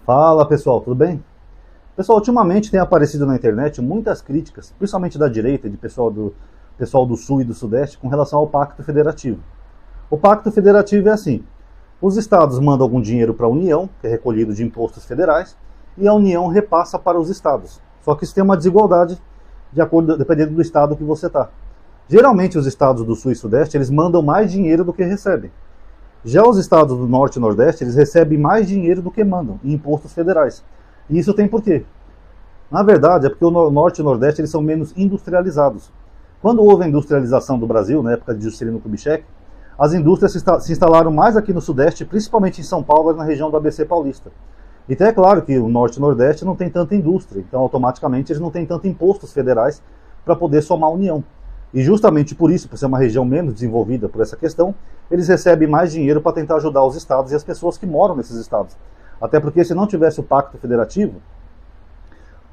Fala pessoal, tudo bem? Pessoal, ultimamente tem aparecido na internet muitas críticas, principalmente da direita e de pessoal do Sul e do Sudeste, com relação ao Pacto Federativo. O Pacto Federativo é assim: os estados mandam algum dinheiro para a União, que é recolhido de impostos federais, e a União repassa para os estados. Só que isso tem uma desigualdade dependendo do estado que você está. Geralmente os estados do Sul e Sudeste eles mandam mais dinheiro do que recebem. Já os estados do Norte e Nordeste, eles recebem mais dinheiro do que mandam em impostos federais. E isso tem por quê? Na verdade, é porque o Norte e o Nordeste eles são menos industrializados. Quando houve a industrialização do Brasil, na época de Juscelino Kubitschek, as indústrias se instalaram mais aqui no Sudeste, principalmente em São Paulo, na região do ABC Paulista. Então é claro que o Norte e o Nordeste não tem tanta indústria, então automaticamente eles não têm tanto impostos federais para poder somar a União. E justamente por isso, por ser uma região menos desenvolvida por essa questão, eles recebem mais dinheiro para tentar ajudar os estados e as pessoas que moram nesses estados. Até porque se não tivesse o Pacto Federativo,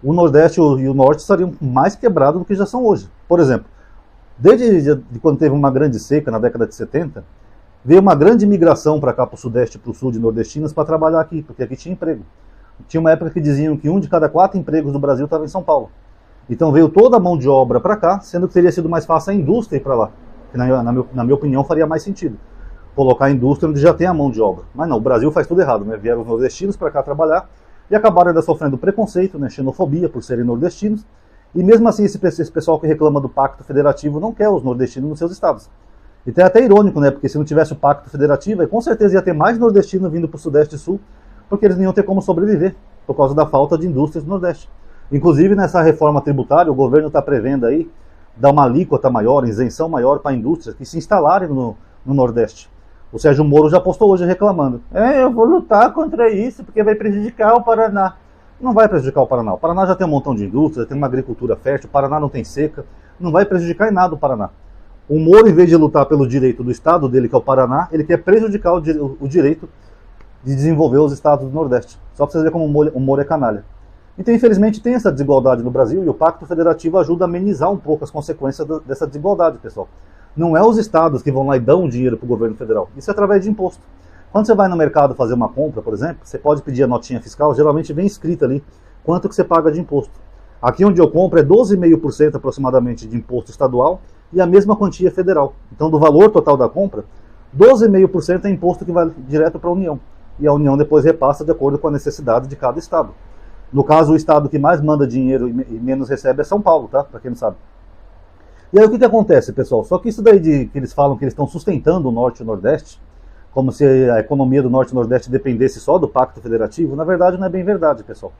o Nordeste e o Norte estariam mais quebrados do que já são hoje. Por exemplo, desde quando teve uma grande seca na década de 70, veio uma grande migração para cá, para o Sudeste e para o Sul de nordestinos para trabalhar aqui, porque aqui tinha emprego. Tinha uma época que diziam que 1 de cada 4 empregos do Brasil estava em São Paulo. Então veio toda a mão de obra para cá, sendo que teria sido mais fácil a indústria ir para lá. Que na minha opinião faria mais sentido colocar a indústria onde já tem a mão de obra. Mas não, o Brasil faz tudo errado, né? Vieram os nordestinos para cá trabalhar e acabaram ainda sofrendo preconceito, né? Xenofobia por serem nordestinos. E mesmo assim esse pessoal que reclama do Pacto Federativo não quer os nordestinos nos seus estados. Então é até irônico, né? Porque se não tivesse o Pacto Federativo, aí com certeza ia ter mais nordestinos vindo para o Sudeste e Sul, porque eles não iam ter como sobreviver por causa da falta de indústrias no Nordeste. Inclusive, nessa reforma tributária, o governo está prevendo aí dar uma alíquota maior, isenção maior para indústrias que se instalarem no Nordeste. O Sérgio Moro já postou hoje reclamando. Eu vou lutar contra isso, porque vai prejudicar o Paraná. Não vai prejudicar o Paraná. O Paraná já tem um montão de indústria, tem uma agricultura fértil, o Paraná não tem seca. Não vai prejudicar em nada o Paraná. O Moro, em vez de lutar pelo direito do estado dele, que é o Paraná, ele quer prejudicar o direito de desenvolver os estados do Nordeste. Só para vocês verem como o Moro é canalha. Então, infelizmente, tem essa desigualdade no Brasil e o Pacto Federativo ajuda a amenizar um pouco as consequências dessa desigualdade, pessoal. Não é os estados que vão lá e dão dinheiro para o governo federal. Isso é através de imposto. Quando você vai no mercado fazer uma compra, por exemplo, você pode pedir a notinha fiscal, geralmente vem escrita ali quanto que você paga de imposto. Aqui onde eu compro é 12,5% aproximadamente de imposto estadual e a mesma quantia federal. Então, do valor total da compra, 12,5% é imposto que vai direto para a União. E a União depois repassa de acordo com a necessidade de cada estado. No caso, o estado que mais manda dinheiro e menos recebe é São Paulo, tá? Para quem não sabe. E aí o que acontece, pessoal? Só que isso daí que eles falam que eles estão sustentando o Norte e o Nordeste, como se a economia do Norte e Nordeste dependesse só do Pacto Federativo, na verdade não é bem verdade, pessoal.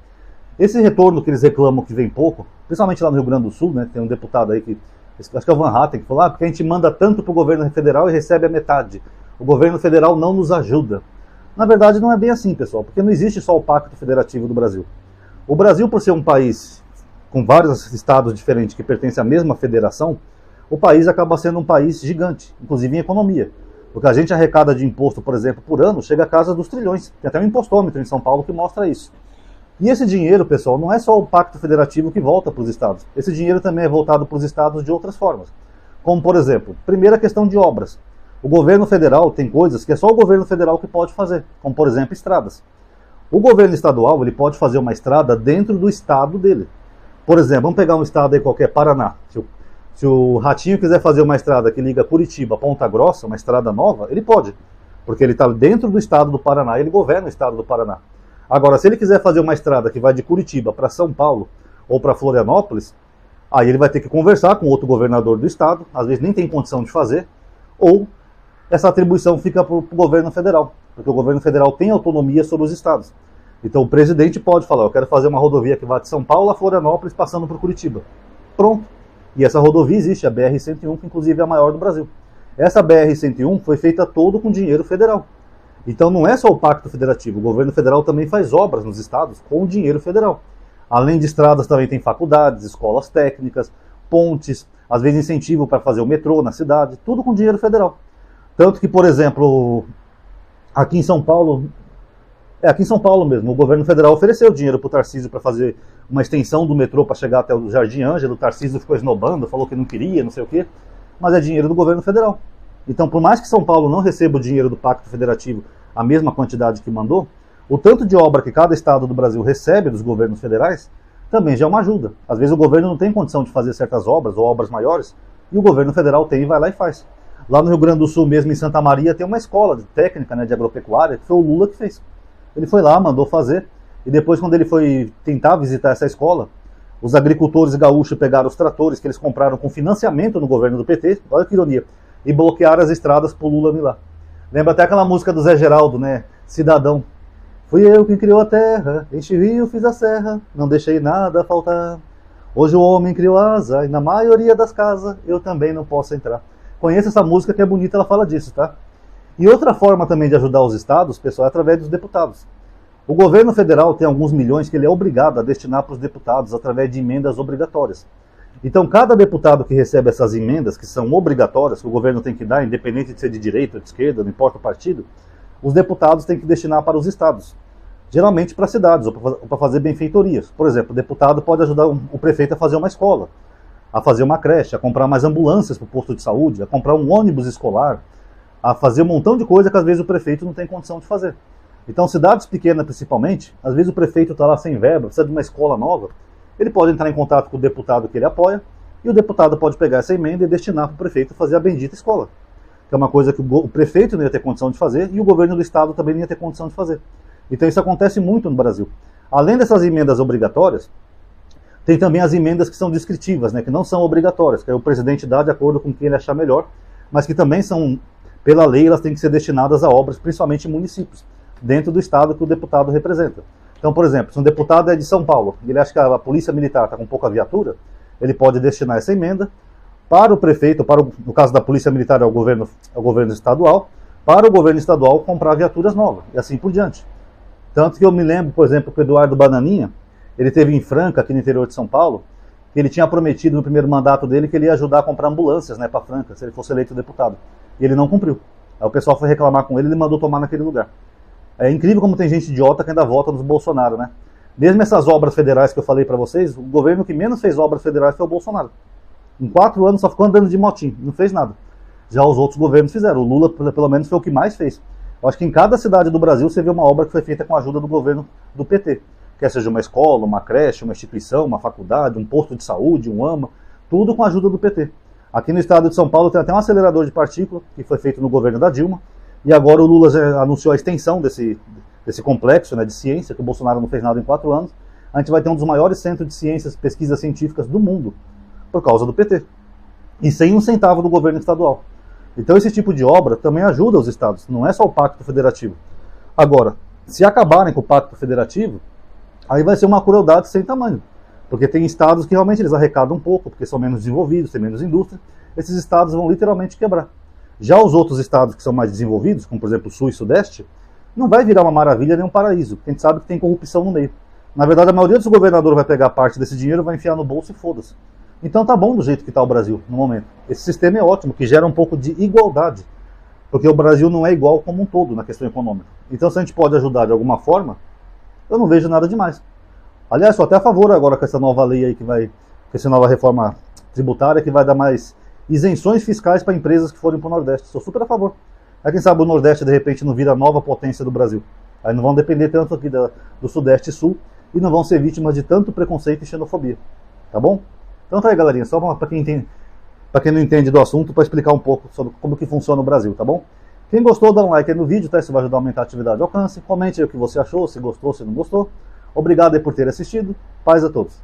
Esse retorno que eles reclamam que vem pouco, principalmente lá no Rio Grande do Sul, né? Tem um deputado aí que, acho que é o Van Hatten, que falou, porque a gente manda tanto para o governo federal e recebe a metade. O governo federal não nos ajuda. Na verdade não é bem assim, pessoal, porque não existe só o Pacto Federativo do Brasil. O Brasil, por ser um país com vários estados diferentes que pertencem à mesma federação, o país acaba sendo um país gigante, inclusive em economia. Porque a gente arrecada de imposto, por exemplo, por ano, chega à casa dos trilhões. Tem até um impostômetro em São Paulo que mostra isso. E esse dinheiro, pessoal, não é só o Pacto Federativo que volta para os estados. Esse dinheiro também é voltado para os estados de outras formas. Como, por exemplo, primeira questão de obras. O governo federal tem coisas que é só o governo federal que pode fazer, como, por exemplo, estradas. O governo estadual ele pode fazer uma estrada dentro do estado dele. Por exemplo, vamos pegar um estado aí qualquer, Paraná. Se o Ratinho quiser fazer uma estrada que liga Curitiba a Ponta Grossa, uma estrada nova, ele pode. Porque ele está dentro do estado do Paraná, ele governa o estado do Paraná. Agora, se ele quiser fazer uma estrada que vai de Curitiba para São Paulo ou para Florianópolis, aí ele vai ter que conversar com outro governador do estado, às vezes nem tem condição de fazer, ou essa atribuição fica para o governo federal. Porque o governo federal tem autonomia sobre os estados. Então o presidente pode falar, eu quero fazer uma rodovia que vai de São Paulo a Florianópolis passando por Curitiba. Pronto. E essa rodovia existe, a BR-101, que inclusive é a maior do Brasil. Essa BR-101 foi feita todo com dinheiro federal. Então não é só o Pacto Federativo, o governo federal também faz obras nos estados com dinheiro federal. Além de estradas também tem faculdades, escolas técnicas, pontes, às vezes incentivo para fazer o metrô na cidade, tudo com dinheiro federal. Tanto que, por exemplo, aqui em São Paulo mesmo, o governo federal ofereceu dinheiro para o Tarcísio para fazer uma extensão do metrô para chegar até o Jardim Ângelo. O Tarcísio ficou esnobando, falou que não queria, não sei o quê, mas é dinheiro do governo federal. Então, por mais que São Paulo não receba o dinheiro do Pacto Federativo, a mesma quantidade que mandou, O tanto de obra que cada estado do Brasil recebe dos governos federais também já é uma ajuda. Às vezes o governo não tem condição de fazer certas obras ou obras maiores, e o governo federal tem e vai lá e faz. Lá no Rio Grande do Sul, mesmo em Santa Maria, tem uma escola de técnica, né, de agropecuária, que foi o Lula que fez. Ele foi lá, mandou fazer, e depois, quando ele foi tentar visitar essa escola, os agricultores gaúchos pegaram os tratores que eles compraram com financiamento no governo do PT, olha que ironia, e bloquearam as estradas pro Lula vir lá. Lembra até aquela música do Zé Geraldo, né? Cidadão. Fui eu quem criou a terra, enchi rio, fiz a serra, não deixei nada faltar. Hoje o homem criou asa, e na maioria das casas eu também não posso entrar. Conheça essa música que é bonita, ela fala disso, tá? E outra forma também de ajudar os estados, pessoal, é através dos deputados. O governo federal tem alguns milhões que ele é obrigado a destinar para os deputados através de emendas obrigatórias. Então, cada deputado que recebe essas emendas, que são obrigatórias, que o governo tem que dar, independente de ser de direita ou de esquerda, não importa o partido, os deputados têm que destinar para os estados. Geralmente para cidades, ou para fazer benfeitorias. Por exemplo, o deputado pode ajudar o prefeito a fazer uma escola, a fazer uma creche, a comprar mais ambulâncias para o posto de saúde, a comprar um ônibus escolar, a fazer um montão de coisa que às vezes o prefeito não tem condição de fazer. Então, cidades pequenas principalmente, às vezes o prefeito está lá sem verba, precisa de uma escola nova, ele pode entrar em contato com o deputado que ele apoia, e o deputado pode pegar essa emenda e destinar para o prefeito fazer a bendita escola. Que é uma coisa que o prefeito não ia ter condição de fazer, e o governo do estado também não ia ter condição de fazer. Então isso acontece muito no Brasil. Além dessas emendas obrigatórias, tem também as emendas que são descritivas, né, que não são obrigatórias, que aí o presidente dá de acordo com quem ele achar melhor, mas que também são, pela lei, elas têm que ser destinadas a obras, principalmente em municípios, dentro do estado que o deputado representa. Então, por exemplo, se um deputado é de São Paulo e ele acha que a polícia militar está com pouca viatura, ele pode destinar essa emenda para o prefeito, no caso da polícia militar é o governo estadual, para o governo estadual comprar viaturas novas, e assim por diante. Tanto que eu me lembro, por exemplo, que o Eduardo Bananinha, ele teve em Franca, aqui no interior de São Paulo, que ele tinha prometido no primeiro mandato dele que ele ia ajudar a comprar ambulâncias, né, para Franca, se ele fosse eleito deputado. E ele não cumpriu. Aí o pessoal foi reclamar com ele e ele mandou tomar naquele lugar. É incrível como tem gente idiota que ainda vota nos Bolsonaro, né? Mesmo essas obras federais que eu falei para vocês, o governo que menos fez obras federais foi o Bolsonaro. Em 4 anos só ficou andando de motinho, não fez nada. Já os outros governos fizeram. O Lula, pelo menos, foi o que mais fez. Eu acho que em cada cidade do Brasil você vê uma obra que foi feita com a ajuda do governo do PT. Quer seja uma escola, uma creche, uma instituição, uma faculdade, um posto de saúde, um AMA, tudo com a ajuda do PT. Aqui no estado de São Paulo tem até um acelerador de partícula, que foi feito no governo da Dilma, e agora o Lula já anunciou a extensão desse complexo, né, de ciência, que o Bolsonaro não fez nada em 4 anos. A gente vai ter um dos maiores centros de ciências, pesquisas científicas do mundo, por causa do PT. E sem um centavo do governo estadual. Então esse tipo de obra também ajuda os estados, não é só o Pacto Federativo. Agora, se acabarem com o Pacto Federativo, aí vai ser uma crueldade sem tamanho. Porque tem estados que realmente eles arrecadam um pouco, porque são menos desenvolvidos, tem menos indústria. Esses estados vão literalmente quebrar. Já os outros estados que são mais desenvolvidos, como por exemplo o Sul e Sudeste, não vai virar uma maravilha nem um paraíso, porque a gente sabe que tem corrupção no meio. Na verdade, a maioria dos governadores vai pegar parte desse dinheiro, vai enfiar no bolso e foda-se. Então tá bom do jeito que está o Brasil no momento. Esse sistema é ótimo, que gera um pouco de igualdade. Porque o Brasil não é igual como um todo na questão econômica. Então se a gente pode ajudar de alguma forma, eu não vejo nada demais. Aliás, sou até a favor agora com essa nova lei aí com essa nova reforma tributária que vai dar mais isenções fiscais para empresas que forem para o Nordeste. Sou super a favor. Aí quem sabe o Nordeste de repente não vira a nova potência do Brasil. Aí não vão depender tanto aqui do Sudeste e Sul e não vão ser vítimas de tanto preconceito e xenofobia. Tá bom? Então tá aí, galerinha, só para quem não entende do assunto, para explicar um pouco sobre como que funciona o Brasil, tá bom? Quem gostou, dá um like aí no vídeo, tá? Isso vai ajudar a aumentar a atividade de alcance. Comente aí o que você achou, se gostou, se não gostou. Obrigado aí por ter assistido. Paz a todos.